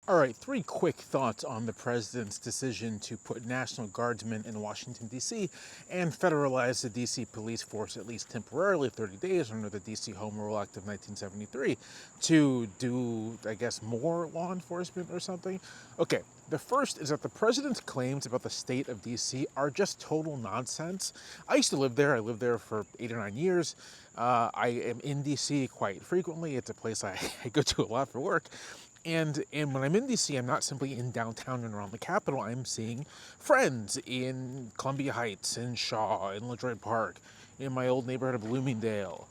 All right, three quick thoughts on the president's decision to put National Guardsmen in Washington, D.C. and federalize the D.C. police force, at least temporarily, 30 days under the D.C. Home Rule Act of 1973 to do, I guess, more law enforcement or something. Okay, the first is that the president's claims about the state of D.C. are just total nonsense. I used to live there. I lived there for 8 or 9 years. I am in D.C. quite frequently. It's a place I go to a lot for work. And when I'm in DC, I'm not simply in downtown and around the Capitol. I'm seeing friends in Columbia Heights, in Shaw, in LaDroit Park, in my old neighborhood of Bloomingdale.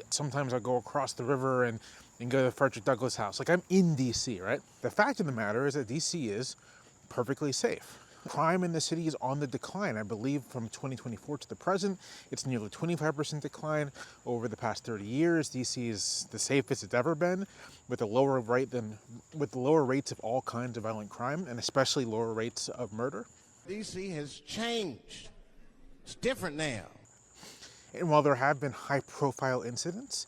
Sometimes I'll go across the river and go to the Frederick Douglass House. Like, I'm in DC, right? The fact of the matter is that DC is perfectly safe. Crime in the city is on the decline. I believe from 2024 to the present, it's nearly 25% decline. Over the past 30 years, DC is the safest it's ever been, with lower rates of all kinds of violent crime, and especially lower rates of murder. DC has changed. It's different now. And while there have been high-profile incidents,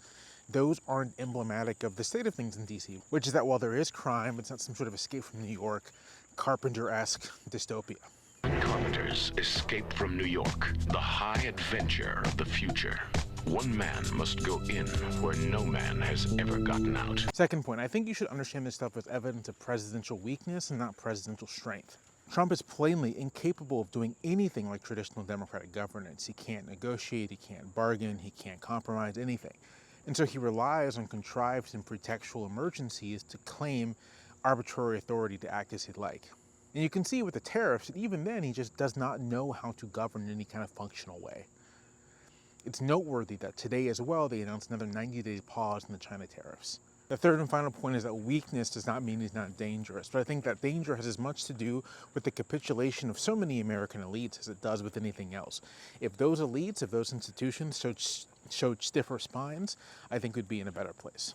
those aren't emblematic of the state of things in DC, which is that while there is crime, it's not some sort of escape from New York, Carpenter-esque dystopia. Carpenter's Escape from New York, the high adventure of the future. One man must go in where no man has ever gotten out. Second point, I think you should understand this stuff as evidence of presidential weakness and not presidential strength. Trump is plainly incapable of doing anything like traditional democratic governance. He can't negotiate, he can't bargain, he can't compromise anything. And so he relies on contrived and pretextual emergencies to claim arbitrary authority to act as he'd like. And you can see with the tariffs that even then he just does not know how to govern in any kind of functional way. It's noteworthy that today as well they announced another 90-day pause in the China tariffs. The third and final point is that weakness does not mean he's not dangerous, but I think that danger has as much to do with the capitulation of so many American elites as it does with anything else. If those elites, if those institutions showed stiffer spines, I think we'd be in a better place.